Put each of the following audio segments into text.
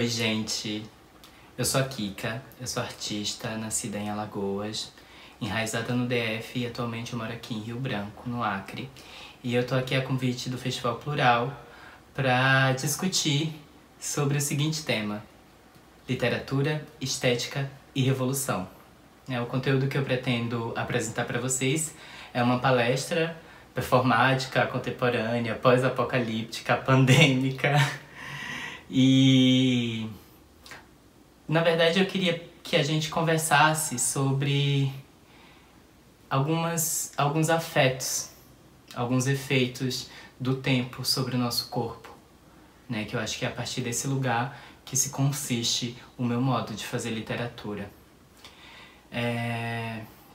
Oi, gente. Eu sou a Kika, eu sou artista, nascida em Alagoas, enraizada no DF e atualmente eu moro aqui em Rio Branco, no Acre. E eu tô aqui a convite do Festival Plural para discutir sobre o seguinte tema: literatura, estética e revolução. O conteúdo que eu pretendo apresentar para vocês é uma palestra performática, contemporânea, pós-apocalíptica, pandêmica. E na verdade eu queria que a gente conversasse sobre alguns afetos, alguns efeitos do tempo sobre o nosso corpo, né? Que eu acho que é a partir desse lugar que se consiste o meu modo de fazer literatura.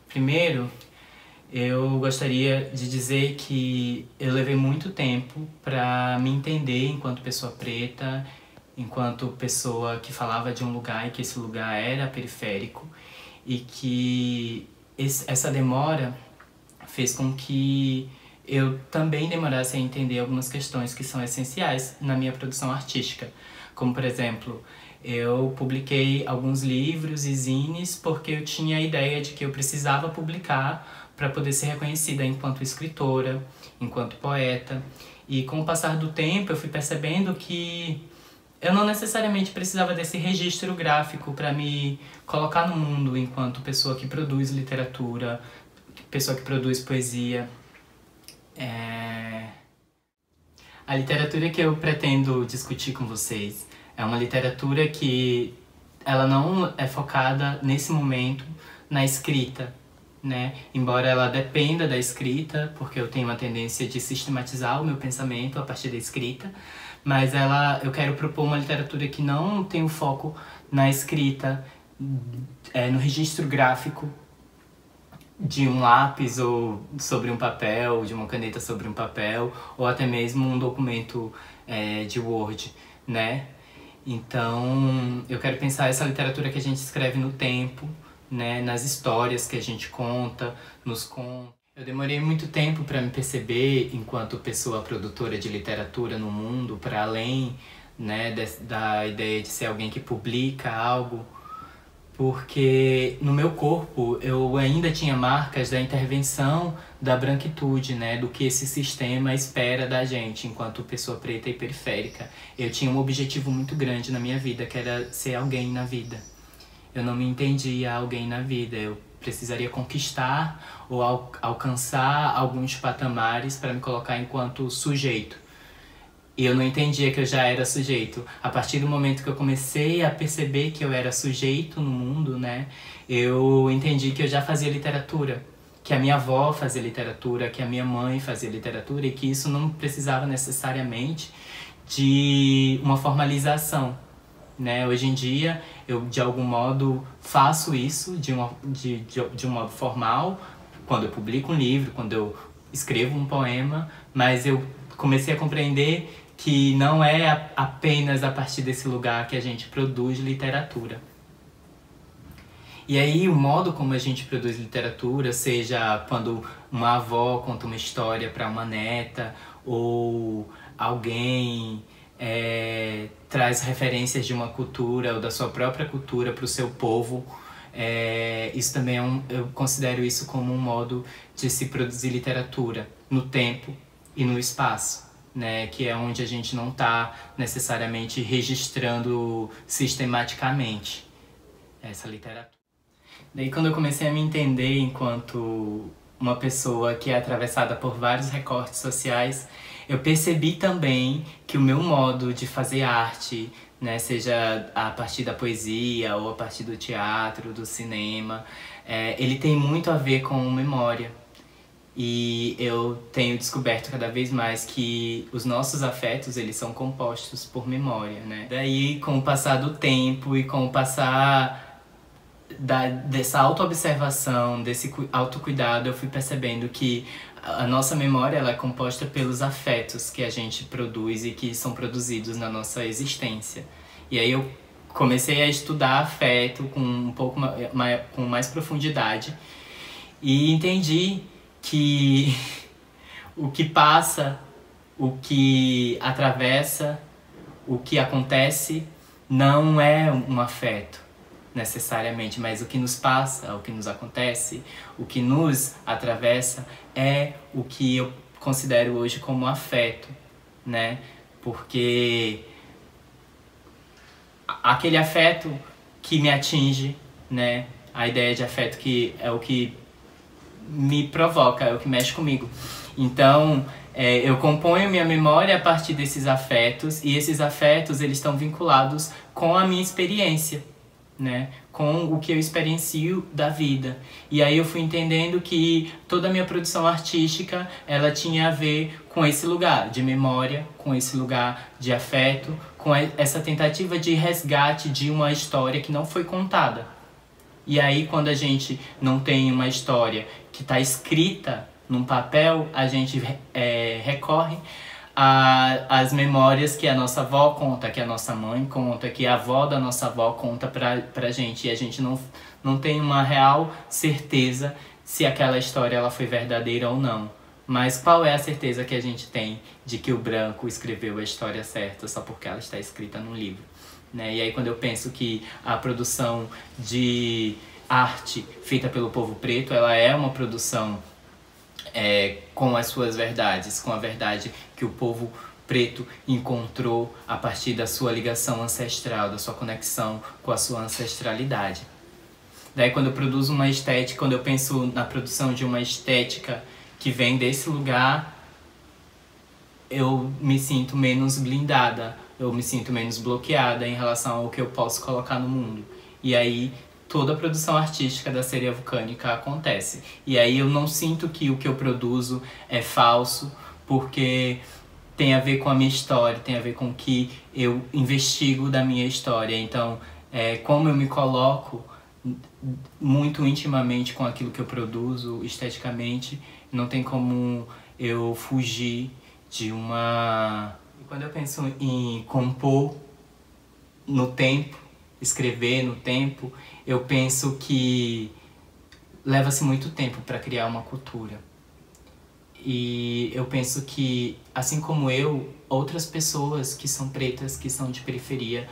Primeiro, eu gostaria de dizer que eu levei muito tempo para me entender enquanto pessoa preta, enquanto pessoa que falava de um lugar e que esse lugar era periférico, e que essa demora fez com que eu também demorasse a entender algumas questões que são essenciais na minha produção artística. Como, por exemplo, eu publiquei alguns livros e zines porque eu tinha a ideia de que eu precisava publicar para poder ser reconhecida enquanto escritora, enquanto poeta. E com o passar do tempo eu fui percebendo que eu não necessariamente precisava desse registro gráfico para me colocar no mundo enquanto pessoa que produz literatura, pessoa que produz poesia. A literatura que eu pretendo discutir com vocês é uma literatura que ela não é focada nesse momento na escrita, né? Embora ela dependa da escrita, porque eu tenho uma tendência de sistematizar o meu pensamento a partir da escrita, mas eu quero propor uma literatura que não tem o foco na escrita, no registro gráfico de um lápis ou sobre um papel, de uma caneta sobre um papel, ou até mesmo um documento de Word, né? Então, eu quero pensar essa literatura que a gente escreve no tempo, né? Nas histórias que a gente conta, nos contos. Eu demorei muito tempo para me perceber enquanto pessoa produtora de literatura no mundo, para além, né, da ideia de ser alguém que publica algo, porque no meu corpo eu ainda tinha marcas da intervenção da branquitude, né, do que esse sistema espera da gente enquanto pessoa preta e periférica. Eu tinha um objetivo muito grande na minha vida, que era ser alguém na vida. Eu não me entendia alguém na vida, eu precisaria conquistar ou alcançar alguns patamares para me colocar enquanto sujeito. E eu não entendia que eu já era sujeito. A partir do momento que eu comecei a perceber que eu era sujeito no mundo, né, eu entendi que eu já fazia literatura, que a minha avó fazia literatura, que a minha mãe fazia literatura, e que isso não precisava necessariamente de uma formalização, né? Hoje em dia, eu de algum modo faço isso de um modo formal, quando eu publico um livro, quando eu escrevo um poema, mas eu comecei a compreender que não é apenas a partir desse lugar que a gente produz literatura. E aí o modo como a gente produz literatura, seja quando uma avó conta uma história para uma neta, ou alguém traz referências de uma cultura ou da sua própria cultura para o seu povo, isso também eu considero isso como um modo de se produzir literatura no tempo e no espaço, né, que é onde a gente não está necessariamente registrando sistematicamente essa literatura. Daí, quando eu comecei a me entender enquanto uma pessoa que é atravessada por vários recortes sociais, eu percebi também que o meu modo de fazer arte, né, seja a partir da poesia ou a partir do teatro, do cinema, ele tem muito a ver com memória. E eu tenho descoberto cada vez mais que os nossos afetos, eles são compostos por memória, né? Daí, com o passar do tempo e com o passar dessa autoobservação, desse autocuidado, eu fui percebendo que a nossa memória, ela é composta pelos afetos que a gente produz e que são produzidos na nossa existência. E aí eu comecei a estudar afeto com com mais profundidade e entendi que o que passa, o que atravessa, o que acontece não é um afeto necessariamente, mas o que nos passa, o que nos acontece, o que nos atravessa é o que eu considero hoje como afeto, né? Porque aquele afeto que me atinge, né? A ideia de afeto que é o que me provoca, é o que mexe comigo. Então, eu componho minha memória a partir desses afetos, e esses afetos eles estão vinculados com a minha experiência, né? Com o que eu experiencio da vida. E aí eu fui entendendo que toda a minha produção artística, ela tinha a ver com esse lugar de memória, com esse lugar de afeto, com essa tentativa de resgate de uma história que não foi contada. E aí, quando a gente não tem uma história que está escrita num papel, a gente recorre às memórias que a nossa avó conta, que a nossa mãe conta, que a avó da nossa avó conta pra gente. E a gente não tem uma real certeza se aquela história ela foi verdadeira ou não. Mas qual é a certeza que a gente tem de que o branco escreveu a história certa só porque ela está escrita num livro? Né? E aí quando eu penso que a produção de arte feita pelo povo preto, ela é uma produção com as suas verdades, com a verdade que o povo preto encontrou a partir da sua ligação ancestral, da sua conexão com a sua ancestralidade. Daí quando eu produzo uma estética, quando eu penso na produção de uma estética que vem desse lugar, eu me sinto menos blindada, eu me sinto menos bloqueada em relação ao que eu posso colocar no mundo. E aí toda a produção artística da Sereia Vulcânica acontece. E aí eu não sinto que o que eu produzo é falso, porque tem a ver com a minha história, tem a ver com o que eu investigo da minha história. Então, como eu me coloco muito intimamente com aquilo que eu produzo esteticamente, não tem como eu fugir de uma... E quando eu penso em compor no tempo, escrever no tempo, eu penso que leva-se muito tempo para criar uma cultura. E eu penso que, assim como eu, outras pessoas que são pretas, que são de periferia,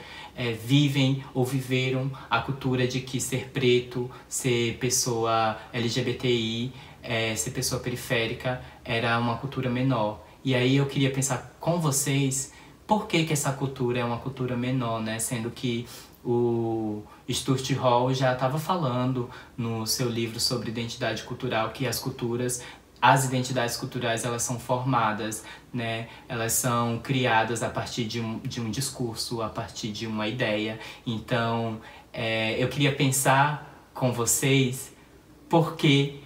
vivem ou viveram a cultura de que ser preto, ser pessoa LGBTI, ser pessoa periférica era uma cultura menor. E aí eu queria pensar com vocês por que essa cultura é uma cultura menor, né? Sendo que o Stuart Hall já estava falando no seu livro sobre identidade cultural que as identidades culturais, elas são formadas, né? Elas são criadas a partir de um discurso, a partir de uma ideia. Então, eu queria pensar com vocês por que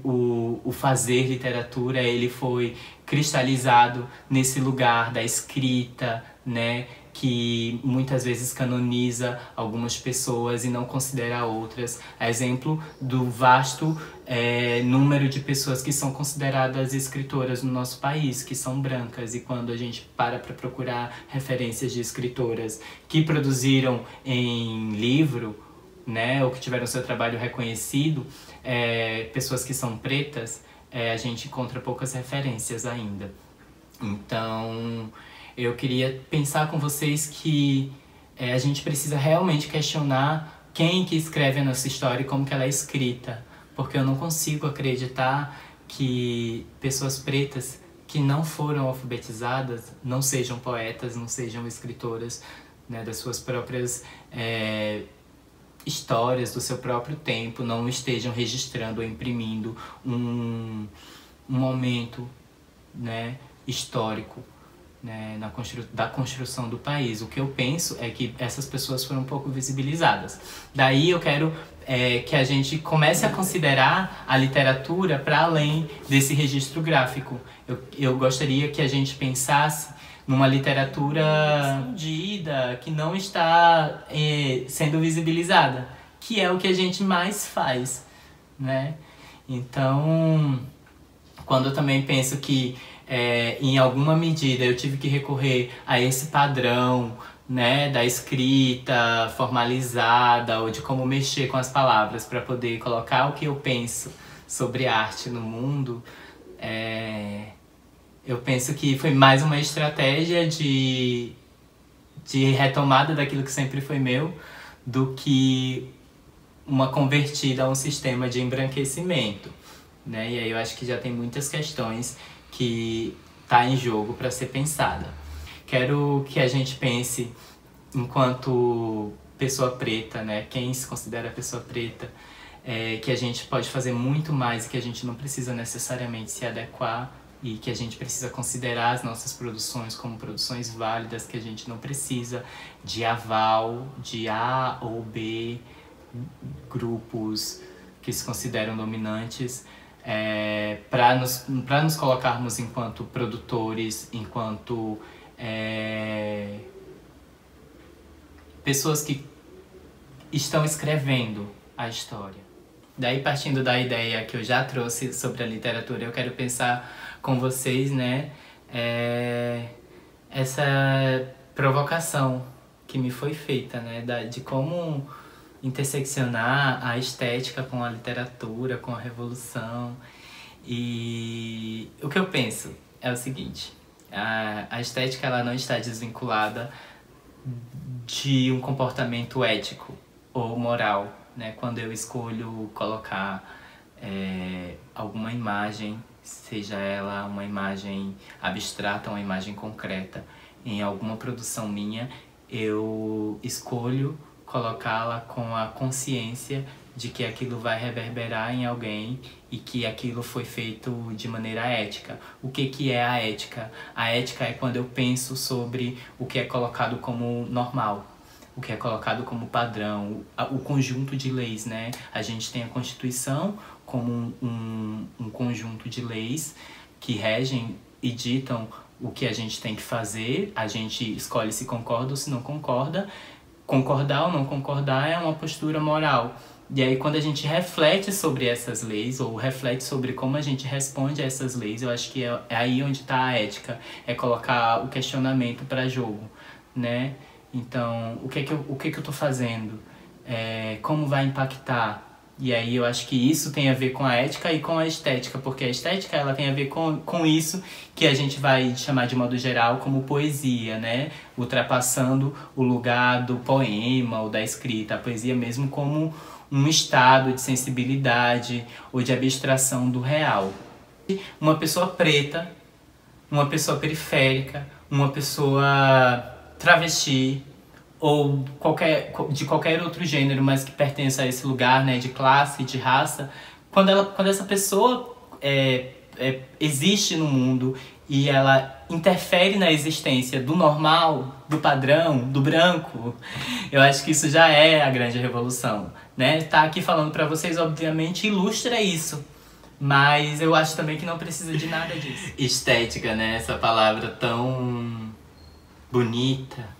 o fazer literatura ele foi cristalizado nesse lugar da escrita, né? Que muitas vezes canoniza algumas pessoas e não considera outras. A exemplo do vasto número de pessoas que são consideradas escritoras no nosso país, que são brancas. E quando a gente para procurar referências de escritoras que produziram em livro, né, ou que tiveram seu trabalho reconhecido, pessoas que são pretas, a gente encontra poucas referências ainda. Então, eu queria pensar com vocês que a gente precisa realmente questionar quem que escreve a nossa história e como que ela é escrita. Porque eu não consigo acreditar que pessoas pretas que não foram alfabetizadas não sejam poetas, não sejam escritoras, né, das suas próprias histórias, do seu próprio tempo, não estejam registrando ou imprimindo um momento, né, histórico, né, da construção do país. O que eu penso é que essas pessoas foram um pouco visibilizadas. Daí eu quero que a gente comece a considerar a literatura para além desse registro gráfico. Eu gostaria que a gente pensasse numa literatura escondida, que não está sendo visibilizada, que é o que a gente mais faz, né? Então, quando eu também penso que em alguma medida eu tive que recorrer a esse padrão, né, da escrita formalizada ou de como mexer com as palavras para poder colocar o que eu penso sobre arte no mundo, eu penso que foi mais uma estratégia de de retomada daquilo que sempre foi meu, do que uma convertida a um sistema de embranquecimento, né? E aí eu acho que já tem muitas questões que tá em jogo para ser pensada. Quero que a gente pense enquanto pessoa preta, né? Quem se considera pessoa preta, que a gente pode fazer muito mais e que a gente não precisa necessariamente se adequar e que a gente precisa considerar as nossas produções como produções válidas, que a gente não precisa de aval de A ou B grupos que se consideram dominantes, para nos colocarmos enquanto produtores, enquanto pessoas que estão escrevendo a história. Daí, partindo da ideia que eu já trouxe sobre a literatura, eu quero pensar com vocês, né, essa provocação que me foi feita, né, de como interseccionar a estética com a literatura, com a revolução. E o que eu penso é o seguinte: a estética ela não está desvinculada de um comportamento ético ou moral, né? Quando eu escolho colocar alguma imagem, seja ela uma imagem abstrata, uma imagem concreta, em alguma produção minha, eu escolho colocá-la com a consciência de que aquilo vai reverberar em alguém e que aquilo foi feito de maneira ética. O que é a ética? A ética é quando eu penso sobre o que é colocado como normal, o que é colocado como padrão, o conjunto de leis, né? A gente tem a Constituição como um conjunto de leis que regem e ditam o que a gente tem que fazer, a gente escolhe se concorda ou se não concorda. Concordar ou não concordar é uma postura moral. E aí, quando a gente reflete sobre essas leis, ou reflete sobre como a gente responde a essas leis, eu acho que é aí onde está a ética, é colocar o questionamento para jogo, né? Então, o que que eu tô fazendo? Como vai impactar? E aí eu acho que isso tem a ver com a ética e com a estética, porque a estética ela tem a ver com isso que a gente vai chamar de modo geral como poesia, né? Ultrapassando o lugar do poema ou da escrita, a poesia mesmo como um estado de sensibilidade ou de abstração do real. Uma pessoa preta, uma pessoa periférica, uma pessoa travesti, ou de qualquer outro gênero, mas que pertença a esse lugar, né, de classe, de raça, quando essa pessoa existe no mundo e ela interfere na existência do normal, do padrão, do branco, eu acho que isso já é a grande revolução, né? Tá aqui falando pra vocês, obviamente, ilustra isso. Mas eu acho também que não precisa de nada disso. Estética, né? Essa palavra tão bonita,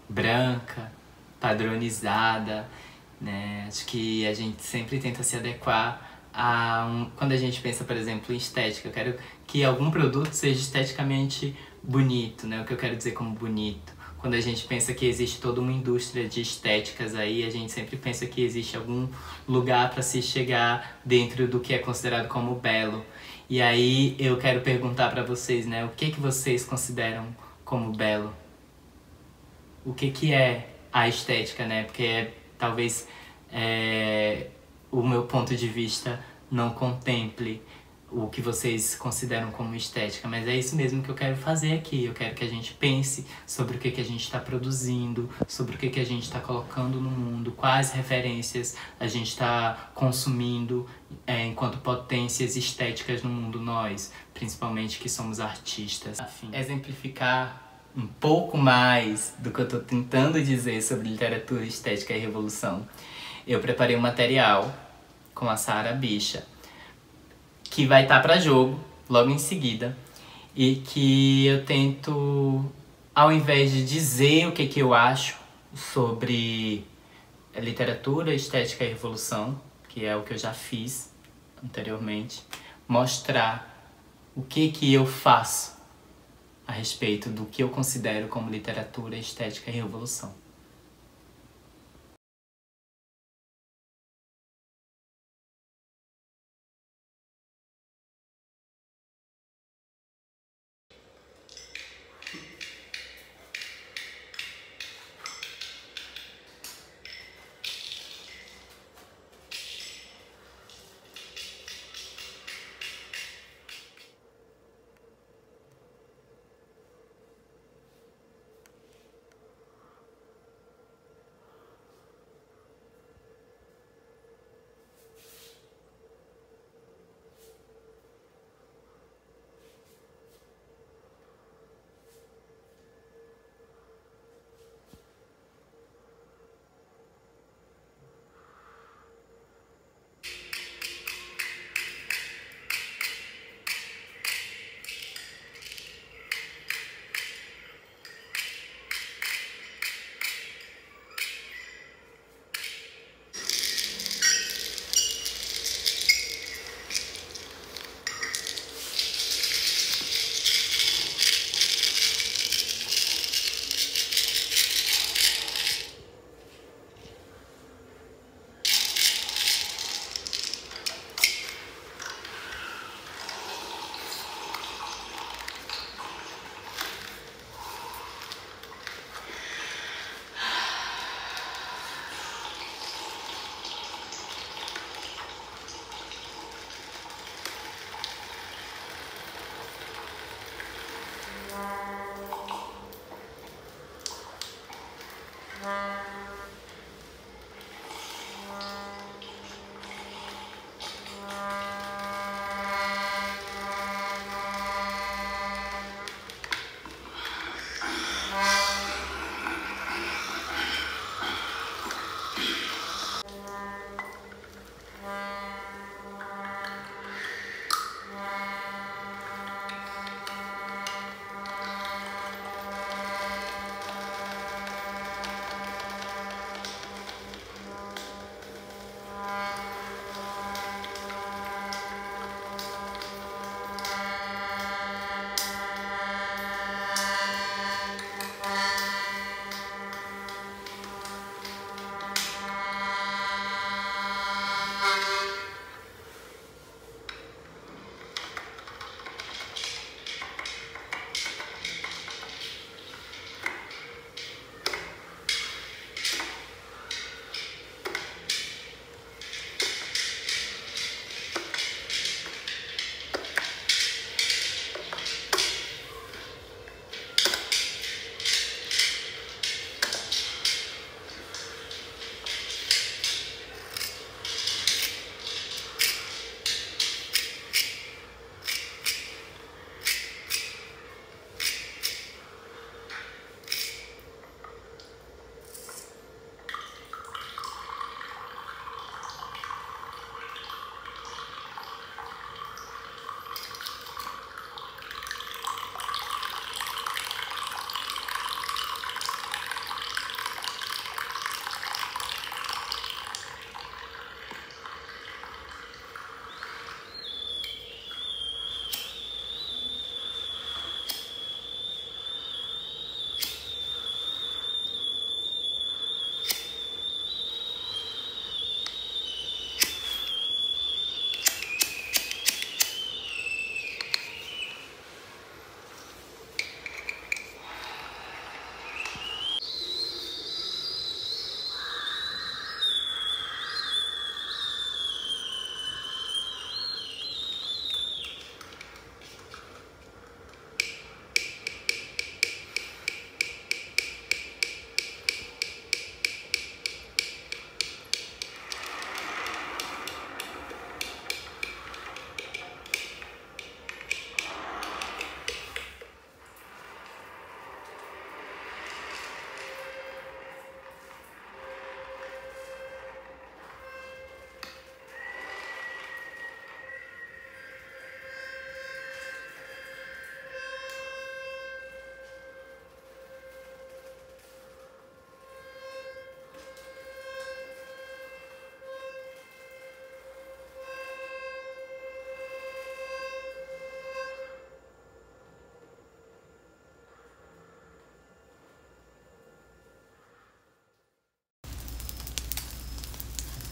branca, padronizada, né? Acho que a gente sempre tenta se adequar quando a gente pensa, por exemplo, em estética. Eu quero que algum produto seja esteticamente bonito, né? O que eu quero dizer como bonito. Quando a gente pensa que existe toda uma indústria de estéticas aí, a gente sempre pensa que existe algum lugar para se chegar dentro do que é considerado como belo. E aí eu quero perguntar para vocês, né? O que vocês consideram como belo? O que é a estética, né? Porque talvez o meu ponto de vista não contemple o que vocês consideram como estética, mas é isso mesmo que eu quero fazer aqui. Eu quero que a gente pense sobre o que a gente está produzindo, sobre o que a gente está colocando no mundo, quais referências a gente está consumindo enquanto potências estéticas no mundo, nós, principalmente que somos artistas. Afim, exemplificar um pouco mais do que eu estou tentando dizer sobre literatura, estética e revolução, eu preparei um material com a Sara Bicha, que vai estar para jogo logo em seguida, e que eu tento, ao invés de dizer o que eu acho sobre literatura, estética e revolução, que é o que eu já fiz anteriormente, mostrar o que eu faço a respeito do que eu considero como literatura, estética e revolução.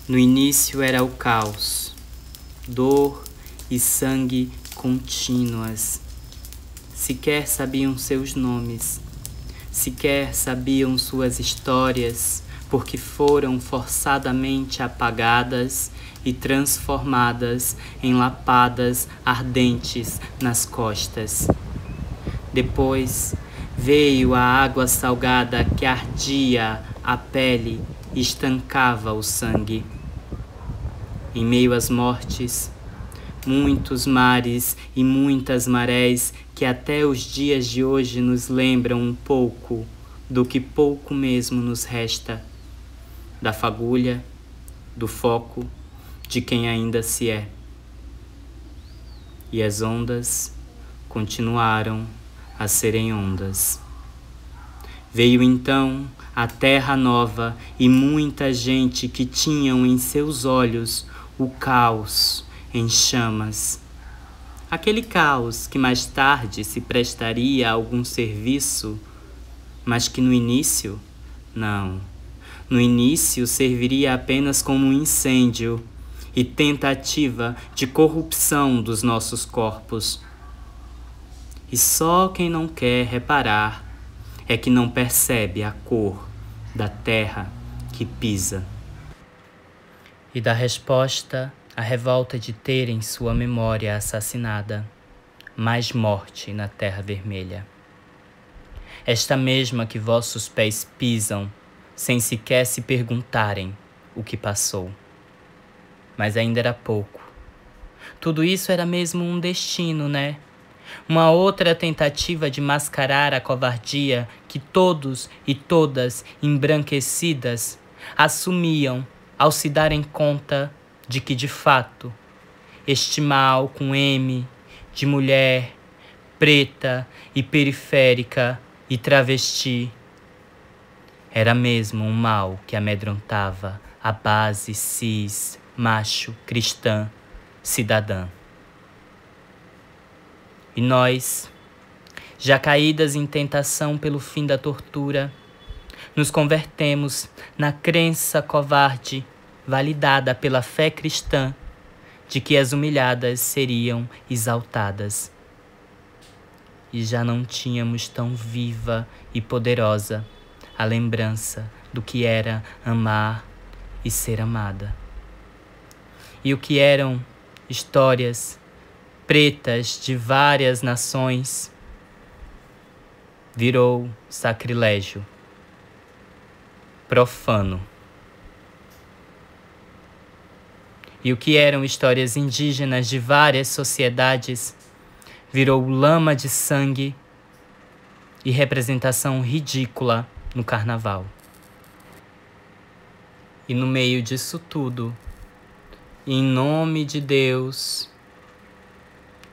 No início era o caos, dor e sangue contínuas. Sequer sabiam seus nomes, sequer sabiam suas histórias, porque foram forçadamente apagadas e transformadas em lapadas ardentes nas costas. Depois veio a água salgada que ardia a pele e estancava o sangue. Em meio às mortes, muitos mares e muitas marés que até os dias de hoje nos lembram um pouco do que pouco mesmo nos resta, da fagulha, do foco, de quem ainda se é. E as ondas continuaram a serem ondas. Veio então a terra nova e muita gente que tinham em seus olhos o caos em chamas. Aquele caos que mais tarde se prestaria a algum serviço, mas que no início, não. No início serviria apenas como um incêndio e tentativa de corrupção dos nossos corpos. E só quem não quer reparar é que não percebe a cor da terra que pisa. E da resposta à revolta de terem sua memória assassinada, mais morte na terra vermelha. Esta mesma que vossos pés pisam, sem sequer se perguntarem o que passou. Mas ainda era pouco. Tudo isso era mesmo um destino, né? Uma outra tentativa de mascarar a covardia que todos e todas embranquecidas assumiam ao se darem conta de que, de fato, este mal com M, de mulher, preta e periférica e travesti, era mesmo um mal que amedrontava a base cis, macho, cristã, cidadã. E nós, já caídas em tentação pelo fim da tortura, nos convertemos na crença covarde, validada pela fé cristã, de que as humilhadas seriam exaltadas. E já não tínhamos tão viva e poderosa a lembrança do que era amar e ser amada. E o que eram histórias pretas de várias nações virou sacrilégio, profano. E o que eram histórias indígenas de várias sociedades virou lama de sangue e representação ridícula no carnaval. E no meio disso tudo, em nome de Deus,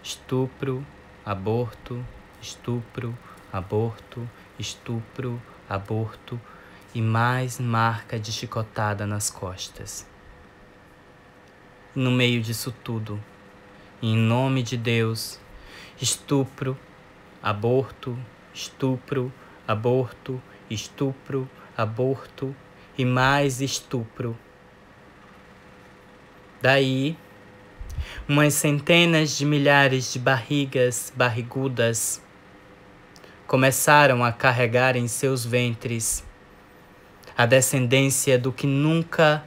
estupro, aborto, estupro, aborto, estupro, aborto e mais marca de chicotada nas costas. No meio disso tudo, em nome de Deus, estupro, aborto, estupro, aborto, estupro, aborto e mais estupro. Daí, umas centenas de milhares de barrigas barrigudas começaram a carregar em seus ventres a descendência do que nunca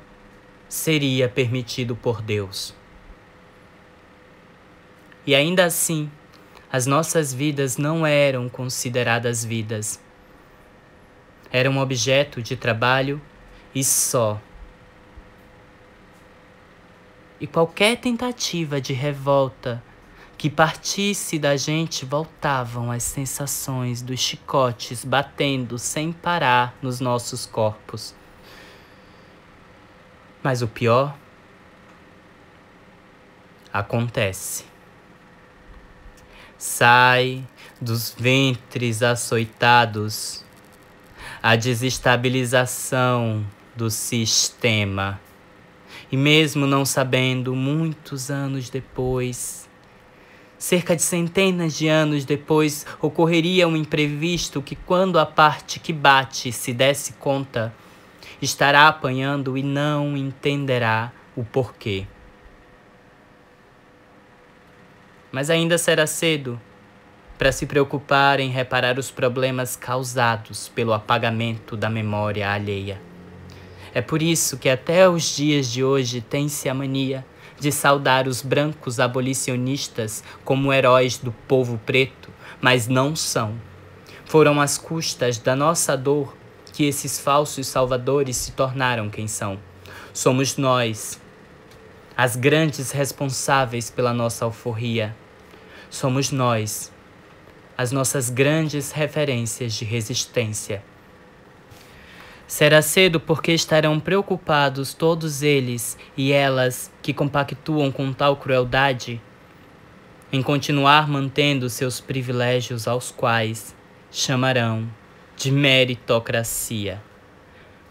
seria permitido por Deus. E ainda assim, as nossas vidas não eram consideradas vidas. Eram objeto de trabalho e só. E qualquer tentativa de revolta que partisse da gente voltavam as sensações dos chicotes batendo sem parar nos nossos corpos. Mas o pior acontece. Sai dos ventres açoitados a desestabilização do sistema. E mesmo não sabendo, muitos anos depois, cerca de centenas de anos depois, ocorreria um imprevisto que, quando a parte que bate se desse conta, estará apanhando e não entenderá o porquê. Mas ainda será cedo para se preocupar em reparar os problemas causados pelo apagamento da memória alheia. É por isso que até os dias de hoje tem-se a mania de saudar os brancos abolicionistas como heróis do povo preto, mas não são. Foram às custas da nossa dor que esses falsos salvadores se tornaram quem são. Somos nós, as grandes responsáveis pela nossa alforria. Somos nós, as nossas grandes referências de resistência. Será cedo porque estarão preocupados todos eles e elas que compactuam com tal crueldade em continuar mantendo seus privilégios aos quais chamarão de meritocracia.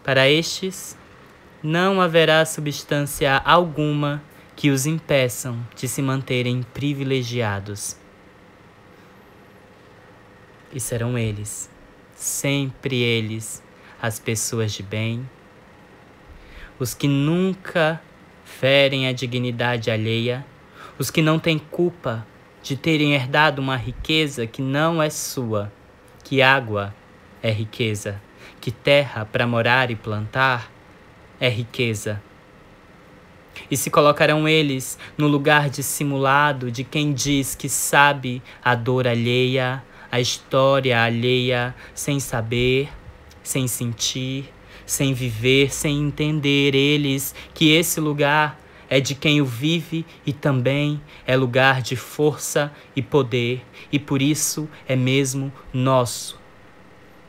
Para estes, não haverá substância alguma que os impeçam de se manterem privilegiados. E serão eles, sempre eles, as pessoas de bem, os que nunca ferem a dignidade alheia, os que não têm culpa de terem herdado uma riqueza que não é sua, que água é riqueza, que terra para morar e plantar é riqueza. E se colocarão eles no lugar dissimulado de quem diz que sabe a dor alheia, a história alheia, sem saber, sem sentir, sem viver, sem entender eles que esse lugar é de quem o vive e também é lugar de força e poder e por isso é mesmo nosso.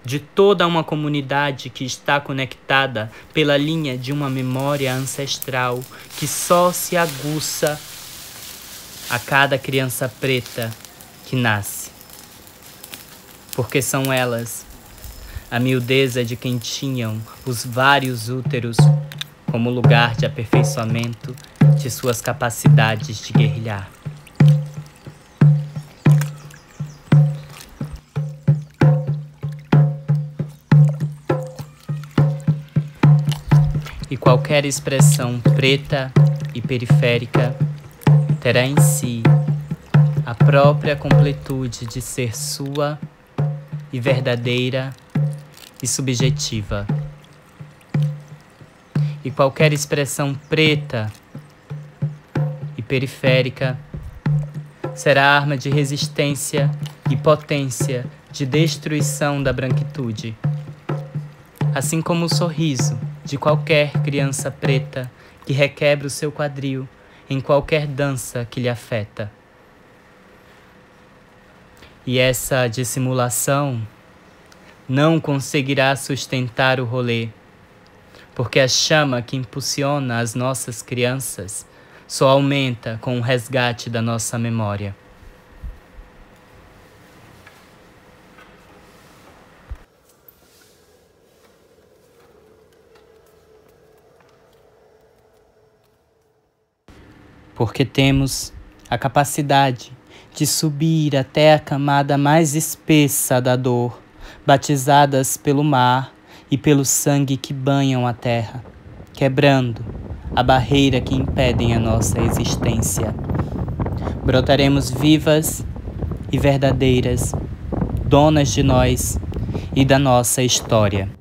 De toda uma comunidade que está conectada pela linha de uma memória ancestral que só se aguça a cada criança preta que nasce. Porque são elas a miudeza de quem tinham os vários úteros como lugar de aperfeiçoamento de suas capacidades de guerrilhar. E qualquer expressão preta e periférica terá em si a própria completude de ser sua e verdadeira e subjetiva. E qualquer expressão preta e periférica será arma de resistência e potência de destruição da branquitude, assim como o sorriso de qualquer criança preta que requebra o seu quadril em qualquer dança que lhe afeta. E essa dissimulação não conseguirá sustentar o rolê, porque a chama que impulsiona as nossas crianças só aumenta com o resgate da nossa memória. Porque temos a capacidade de subir até a camada mais espessa da dor, batizadas pelo mar e pelo sangue que banham a terra, quebrando a barreira que impedem a nossa existência. Brotaremos vivas e verdadeiras, donas de nós e da nossa história.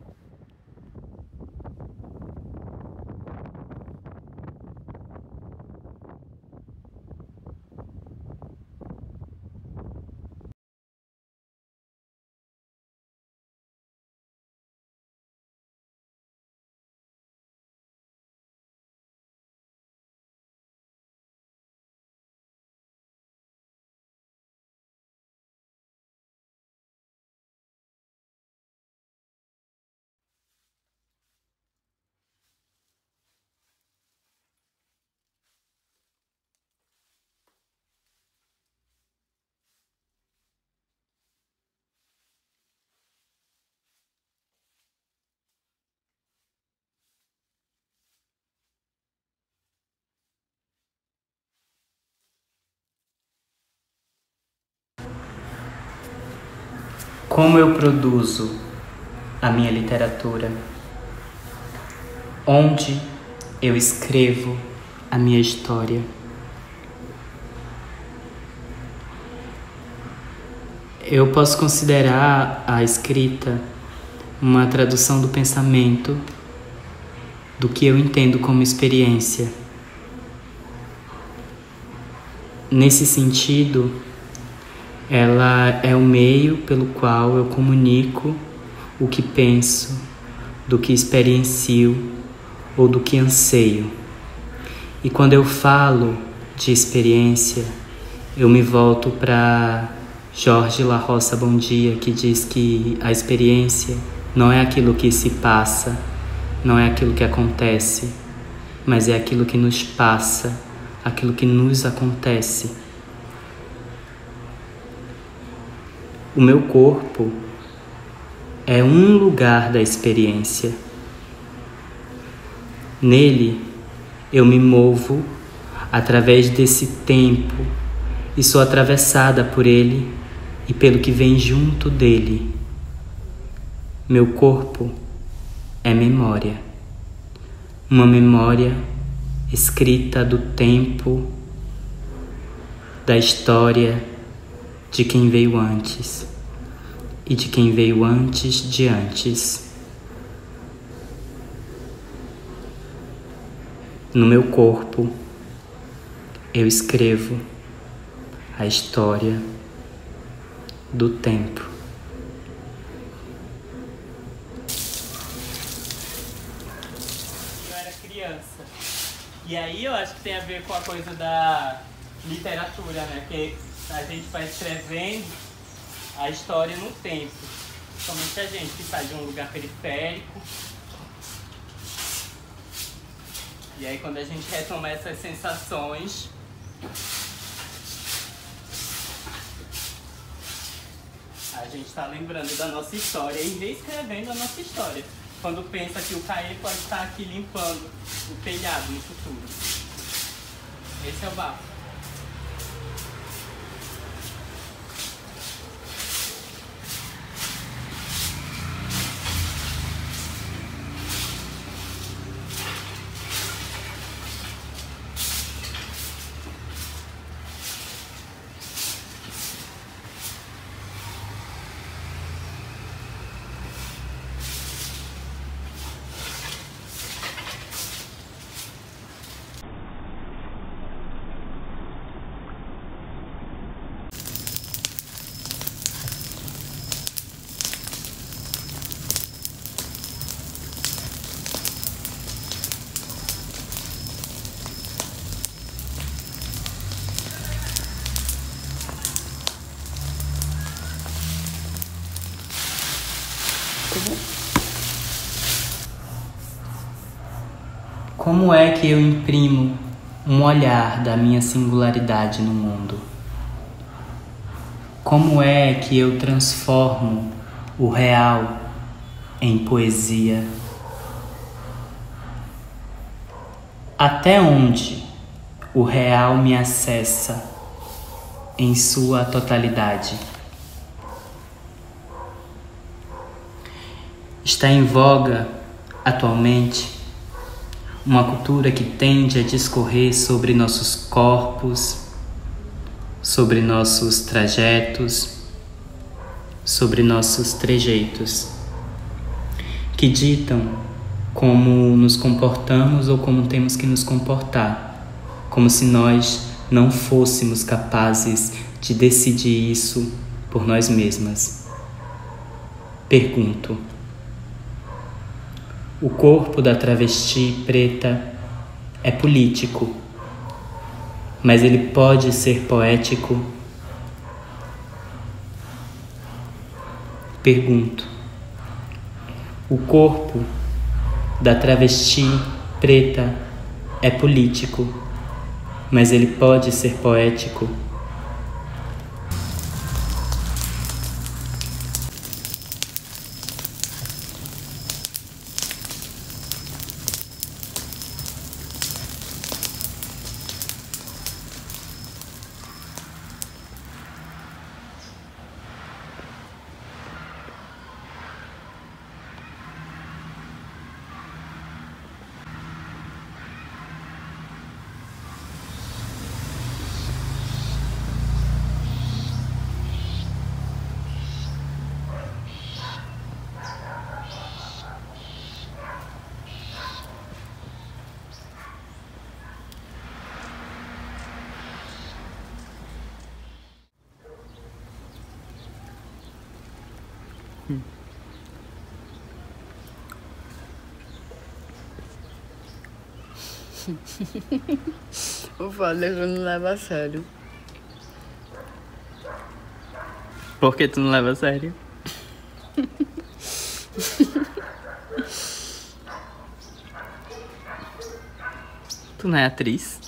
Como eu produzo a minha literatura? onde eu escrevo a minha história. Eu posso considerar a escrita uma tradução do pensamento, do que eu entendo como experiência. Nesse sentido, ela é o meio pelo qual eu comunico o que penso, do que experiencio ou do que anseio. E quando eu falo de experiência, eu me volto para Jorge La Roça Bom Dia, que diz que a experiência não é aquilo que se passa, não é aquilo que acontece, mas é aquilo que nos passa, aquilo que nos acontece. O meu corpo é um lugar da experiência. Nele, eu me movo através desse tempo e sou atravessada por ele e pelo que vem junto dele. Meu corpo é memória. Uma memória escrita do tempo, da história de quem veio antes e de quem veio antes de antes. No meu corpo, eu escrevo a história do tempo. Eu era criança. E aí eu acho que tem a ver com a coisa da literatura, né? Que a gente vai escrevendo a história no tempo. Somente a gente que sai de um lugar periférico. E aí quando a gente retoma essas sensações, a gente está lembrando da nossa história e reescrevendo a nossa história. Quando pensa que o Caê pode estar aqui limpando o telhado no futuro. Esse é o bafo. Como é que eu imprimo um olhar da minha singularidade no mundo? Como é que eu transformo o real em poesia? Até onde o real me acessa em sua totalidade? Está em voga atualmente uma cultura que tende a discorrer sobre nossos corpos, sobre nossos trajetos, sobre nossos trejeitos, que ditam como nos comportamos ou como temos que nos comportar, como se nós não fôssemos capazes de decidir isso por nós mesmas. Pergunto: o corpo da travesti preta é político, mas ele pode ser poético? Pergunto: o corpo da travesti preta é político, mas ele pode ser poético? O foda é que eu não levo a sério. Por que tu não leva a sério? Tu não é atriz?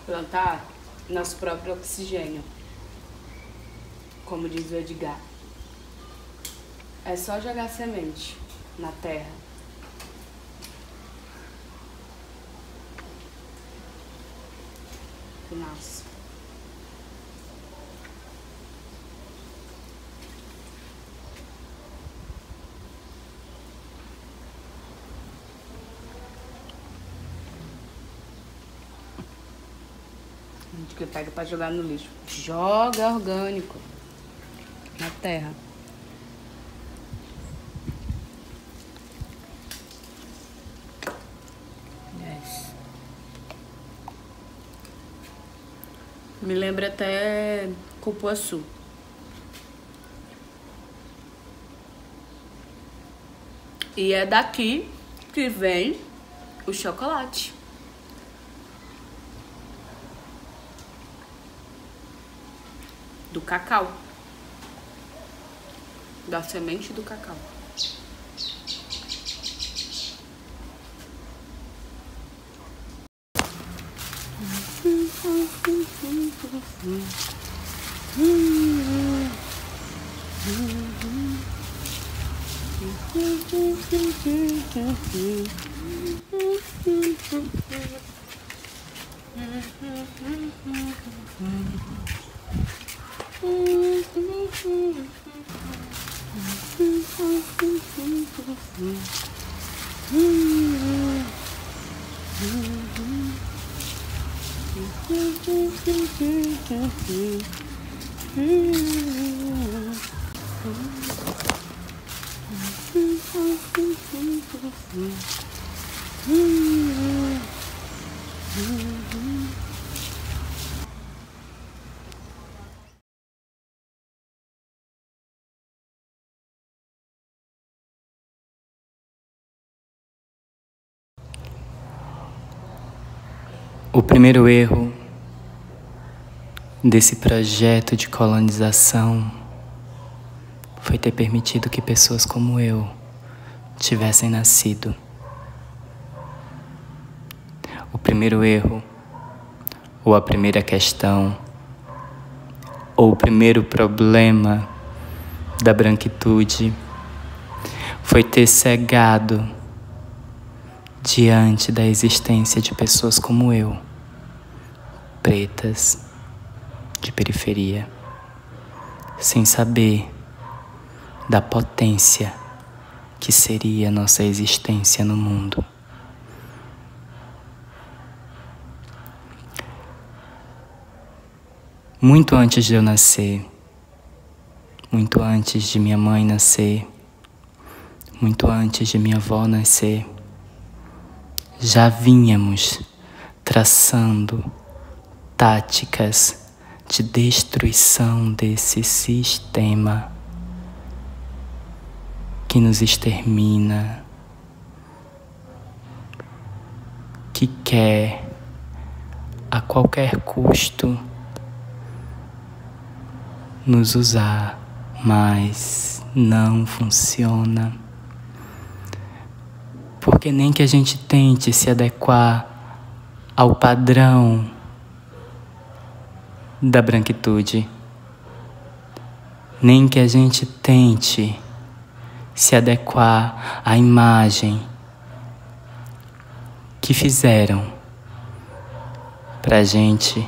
Plantar nosso próprio oxigênio. Como diz o Edgar. É só jogar semente na terra. Que nasce. A gente que pega pra jogar no lixo. Joga orgânico na terra. Yes. Me lembra até cupuaçu. E é daqui que vem o chocolate. Do cacau. Da semente do cacau. O primeiro erro desse projeto de colonização foi ter permitido que pessoas como eu tivessem nascido. O primeiro erro, ou a primeira questão, ou o primeiro problema da branquitude foi ter cegado diante da existência de pessoas como eu, pretas, de periferia, sem saber da potência que seria nossa existência no mundo. Muito antes de eu nascer, muito antes de minha mãe nascer, muito antes de minha avó nascer, já vínhamos traçando táticas de destruição desse sistema que nos extermina, que quer a qualquer custo nos usar, mas não funciona. Porque nem que a gente tente se adequar ao padrão da branquitude. Nem que a gente tente se adequar à imagem que fizeram pra gente.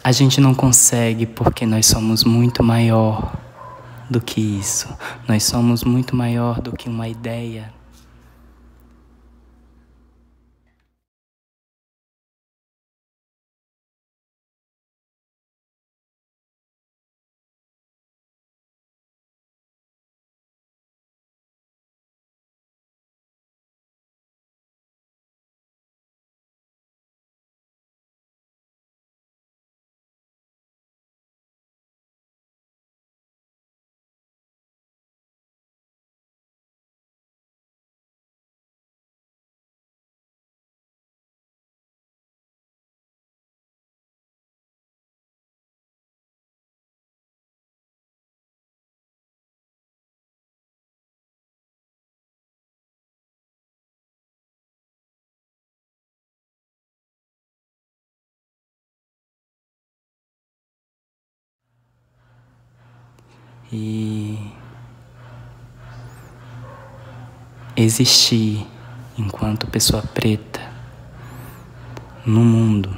A gente não consegue porque nós somos muito maior do que isso. Nós somos muito maior do que uma ideia. E existir enquanto pessoa preta no mundo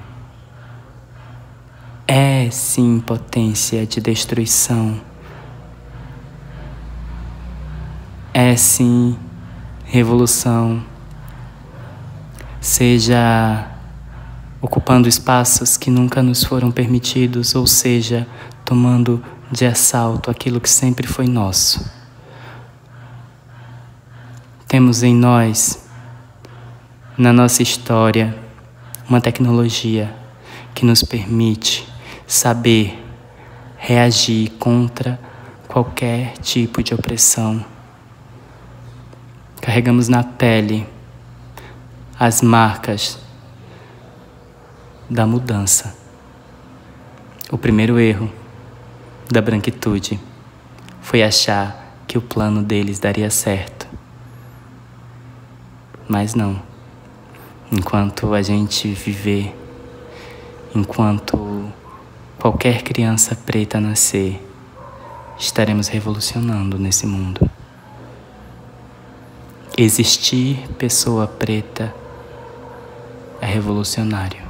é sim potência de destruição, é sim revolução, seja ocupando espaços que nunca nos foram permitidos, ou seja, tomando de assalto aquilo que sempre foi nosso. Temos em nós, na nossa história, uma tecnologia que nos permite saber reagir contra qualquer tipo de opressão. Carregamos na pele as marcas da mudança. O primeiro erro da branquitude foi achar que o plano deles daria certo. Mas não. Enquanto a gente viver, enquanto qualquer criança preta nascer, estaremos revolucionando nesse mundo. Existir pessoa preta é revolucionário.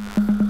Tchau.